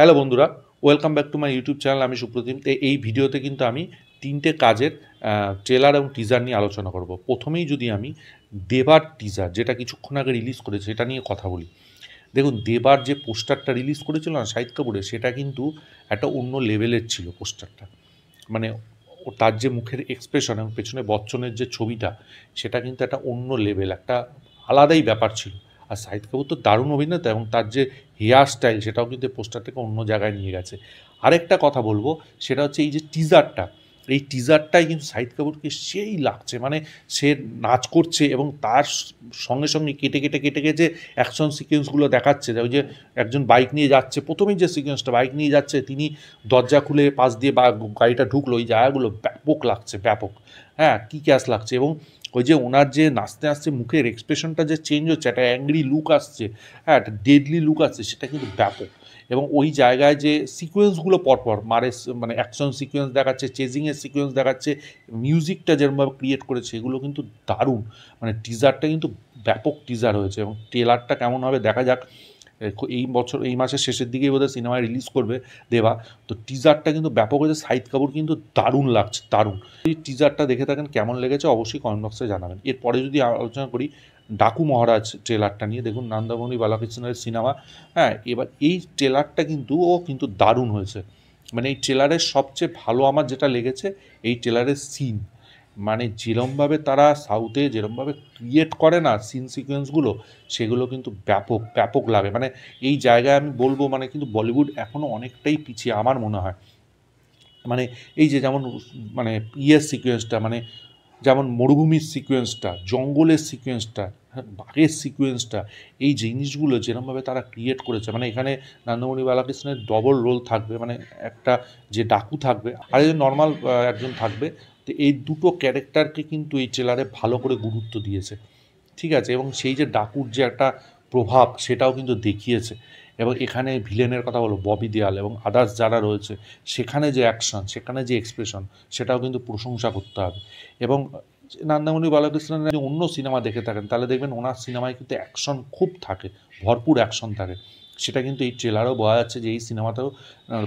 Hello বন্ধুরা, welcome back to my YouTube channel. আমি সুপ্রতিম। তো এই ভিডিওতে কিন্তু আমি তিনটে কাজের ট্রেলার এবং টিজার নিয়ে আলোচনা করব। প্রথমেই যদি আমি দেবার টিজার, যেটা কিছুক্ষণ আগে রিলিজ করেছে, সেটা নিয়ে কথা বলি। দেখুন, দেবার যে পোস্টারটা রিলিজ করেছিল না শাহিদ কাপুরের, সেটা কিন্তু একটা অন্য লেভেলের ছিল পোস্টারটা। মানে তার যে মুখের এক্সপ্রেশন এবং পেছনে বচ্চনের যে ছবিটা, সেটা কিন্তু একটা অন্য লেভেল, একটা আলাদাই ব্যাপার ছিল। আর শাহিদ কাপুর তো দারুণ অভিনেতা, এবং তার যে হেয়ার স্টাইল, সেটাও কিন্তু পোস্টার থেকে অন্য জায়গায় নিয়ে গেছে। আরেকটা কথা বলবো, সেটা হচ্ছে এই যে টিজারটা, এই টিজারটাই কিন্তু শাহিদ কাপুরকে সেই লাগছে। মানে সে নাচ করছে এবং তার সঙ্গে সঙ্গে কেটে কেটে কেটে কেটে অ্যাকশন সিকোয়েন্সগুলো দেখাচ্ছে। ওই যে একজন বাইক নিয়ে যাচ্ছে, প্রথমেই যে সিকোয়েন্সটা, বাইক নিয়ে যাচ্ছে, তিনি দরজা খুলে পাশ দিয়ে বা গাড়িটা ঢুকলো, ওই জায়গাগুলো ব্যাপক লাগছে, ব্যাপক। হ্যাঁ, কী ক্যাশ লাগছে। এবং ওই যে ওনার যে নাচতে নাচতে মুখের এক্সপ্রেশনটা যে চেঞ্জ হচ্ছে, একটা অ্যাংরি লুক আসছে, হ্যাঁ, একটা ডেডলি লুক আসছে, সেটা কিন্তু ব্যাপক। এবং ওই জায়গায় যে সিকোয়েন্সগুলো পরপর মানে অ্যাকশন সিকোয়েন্স দেখাচ্ছে, চেজিংয়ের সিকোয়েন্স দেখাচ্ছে, মিউজিকটা যেরকমভাবে ক্রিয়েট করেছে, এগুলো কিন্তু দারুণ। মানে টিজারটা কিন্তু ব্যাপক টিজার হয়েছে, এবং ট্রেলারটা কেমন হবে দেখা যাক। এই মাসের শেষের দিকেই বোধহয় সিনেমায় রিলিজ করবে দেবা। তো টিজারটা কিন্তু ব্যাপক হয়েছে, শাহিদ কাপুর কিন্তু দারুণ লাগছে, দারুণ। এই টিজারটা দেখে থাকেন, কেমন লেগেছে অবশ্যই কমেন্ট বক্সে জানাবেন। এরপরে যদি আলোচনা করি ডাকু মহারাজ ট্রেলারটা নিয়ে, দেখুন নন্দমণি বালাকৃষ্ণের সিনেমা। হ্যাঁ, এবার এই ট্রেলারটা কিন্তু দারুণ হয়েছে। মানে এই ট্রেলারের সবচেয়ে ভালো আমার যেটা লেগেছে, এই ট্রেলারের সিন। মানে যেরমভাবে তারা সাউথে যেরমভাবে ক্রিয়েট করে না সিন সিকোয়েন্সগুলো, সেগুলো কিন্তু ব্যাপক ব্যাপক লাগে। মানে এই জায়গায় আমি বলবো, মানে কিন্তু বলিউড এখনও অনেকটাই পিছিয়ে আমার মনে হয়। মানে এই যে যেমন মানে সিকোয়েন্সটা, মানে যেমন মরুভূমির সিকোয়েন্সটা, জঙ্গলের সিকোয়েন্সটা, হ্যাঁ, বাঘের সিকোয়েন্সটা, এই জিনিসগুলো যেরমভাবে তারা ক্রিয়েট করেছে। মানে এখানে নন্দমণি বালাকৃষ্ণের ডবল রোল থাকবে, মানে একটা যে ডাকু থাকবে আর যে নর্মাল একজন থাকবে। তো এই দুটো ক্যারেক্টারকে কিন্তু এই ট্রেলারে ভালো করে গুরুত্ব দিয়েছে, ঠিক আছে। এবং সেই যে ডাকুর যে একটা প্রভাব, সেটাও কিন্তু দেখিয়েছে। এবং এখানে ভিলেনের কথা বলো ববি দেওয়াল এবং আদার্স যারা রয়েছে, সেখানে যে অ্যাকশন, সেখানে যে এক্সপ্রেশন, সেটাও কিন্তু প্রশংসা করতে হবে। এবং নন্দমণি বালাকৃষ্ণনের যদি অন্য সিনেমা দেখে থাকেন, তাহলে দেখবেন ওনার সিনেমায় কিন্তু অ্যাকশন খুব থাকে, ভরপুর অ্যাকশন থাকে। সেটা কিন্তু এই ট্রেলারেও বোঝা যাচ্ছে যে এই সিনেমাতেও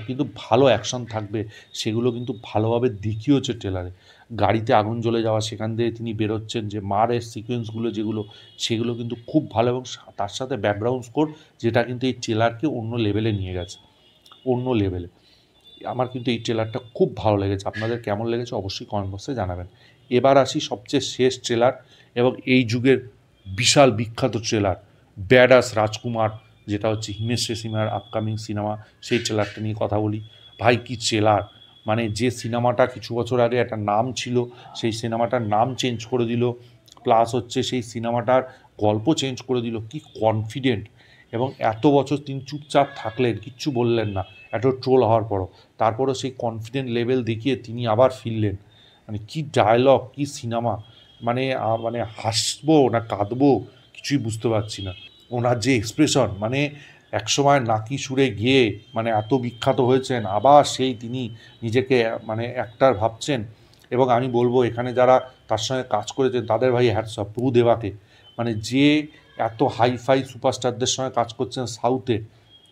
কিন্তু ভালো অ্যাকশন থাকবে। সেগুলো কিন্তু ভালোভাবে দেখিয়েছে ট্রেলারে। গাড়িতে আগুন জ্বলে যাওয়া, সেখান থেকে তিনি বেরোচ্ছেন, যে মারের সিকোয়েন্সগুলো যেগুলো, সেগুলো কিন্তু খুব ভালো। এবং তার সাথে ব্যাকগ্রাউন্ড স্কোর, যেটা কিন্তু এই ট্রেলারকে অন্য লেভেলে নিয়ে গেছে, অন্য লেভেলে। আমার কিন্তু এই ট্রেলারটা খুব ভালো লেগেছে। আপনাদের কেমন লেগেছে অবশ্যই কমেন্ট বক্সে জানাবেন। এবার আসি সবচেয়ে শেষ ট্রেলার, এবং এই যুগের বিশাল বিখ্যাত ট্রেলার, ব্যাডাস রাজকুমার, যেটা হচ্ছে হিমেশ রেশমিয়ার আপকামিং সিনেমা। সেই ট্রেলারটা নিয়ে কথা বলি। ভাই, কি ট্রেলার! মানে যে সিনেমাটা কিছু বছর আগে একটা নাম ছিল, সেই সিনেমাটার নাম চেঞ্জ করে দিল, প্লাস হচ্ছে সেই সিনেমাটার গল্প চেঞ্জ করে দিল। কি কনফিডেন্ট! এবং এত বছর তিনি চুপচাপ থাকলেন, কিচ্ছু বললেন না, এত ট্রোল হওয়ার পরও। তারপরও সেই কনফিডেন্ট লেভেল দেখিয়ে তিনি আবার ফিরলেন। মানে কি ডায়লগ, কি সিনেমা! মানে মানে হাসবো না কাঁদবো কিছুই বুঝতে পারছি না। ওনার যে এক্সপ্রেশন, মানে একসময় নাকি সুরে গিয়ে মানে এত বিখ্যাত হয়েছেন, আবার সেই তিনি নিজেকে মানে অ্যাক্টর ভাবছেন। এবং আমি বলবো, এখানে যারা তার সঙ্গে কাজ করেছেন, তাদের ভাই হ্যাটস অফ। প্রভু দেবাকে, মানে যে এত হাইফাই সুপারস্টারদের সঙ্গে কাজ করছেন সাউথে,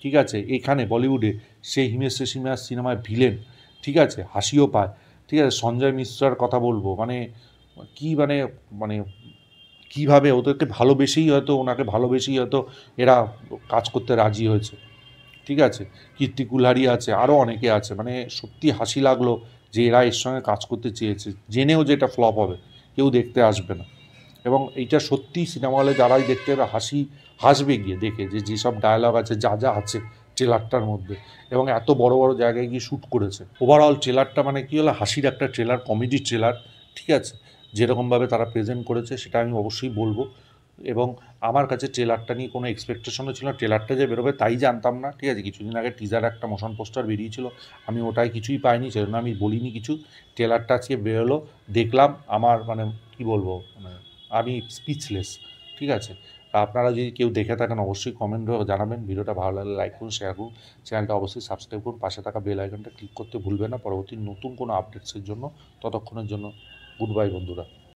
ঠিক আছে, এখানে বলিউডে সেই হিমেশ রেশমিয়ার সিনেমায় ভিলেন, ঠিক আছে, হাসিও পায়, ঠিক আছে। সঞ্জয় মিশ্রার কথা বলবো, মানে কি মানে মানে কীভাবে ওদেরকে ভালোবেসেই হয়তো, ওনাকে ভালোবেসেই হয়তো এরা কাজ করতে রাজি হয়েছে, ঠিক আছে। কীর্তি কুলহারি আছে, আরও অনেকে আছে। মানে সত্যি হাসি লাগলো যে এরা এর সঙ্গে কাজ করতে চেয়েছে, জেনেও যে এটা ফ্লপ হবে, কেউ দেখতে আসবে না। এবং এইটা সত্যিই সিনেমা হলে যারাই দেখতে হবে হাসবে গিয়ে দেখে, যে যেসব ডায়লগ আছে, যা যা আছে ট্রেলারটার মধ্যে, এবং এত বড় বড় জায়গায় গিয়ে শ্যুট করেছে। ওভারঅল ট্রেলারটা মানে কী হলো, হাসির একটা ট্রেলার, কমেডি ট্রেলার, ঠিক আছে। যেরকমভাবে তারা প্রেজেন্ট করেছে, সেটা আমি অবশ্যই বলবো। এবং আমার কাছে ট্রেলারটা নিয়ে কোনো এক্সপেকটেশনও ছিল না। ট্রেলারটা যে বেরোবে তাই জানতাম না, ঠিক আছে। কিছুদিন আগে টিজার একটা মোশন পোস্টার বেরিয়েছিল, আমি ওটাই কিছুই পাইনি, সেজন্য আমি বলিনি কিছু। ট্রেলারটা আজকে বেরোলো, দেখলাম, আমার মানে কী বলবো, মানে আমি স্পিচলেস, ঠিক আছে। আপনারা যদি কেউ দেখে থাকেন অবশ্যই কমেন্ট জানাবেন। ভিডিওটা ভালো লাগলে লাইক করুন, শেয়ার করুন, চ্যানেলটা অবশ্যই সাবস্ক্রাইব করুন, পাশে থাকা বেল আইকনটা ক্লিক করতে ভুলবেন না পরবর্তী নতুন কোনো আপডেটসের জন্য। ততক্ষণের জন্য গুড বাই বন্ধুরা।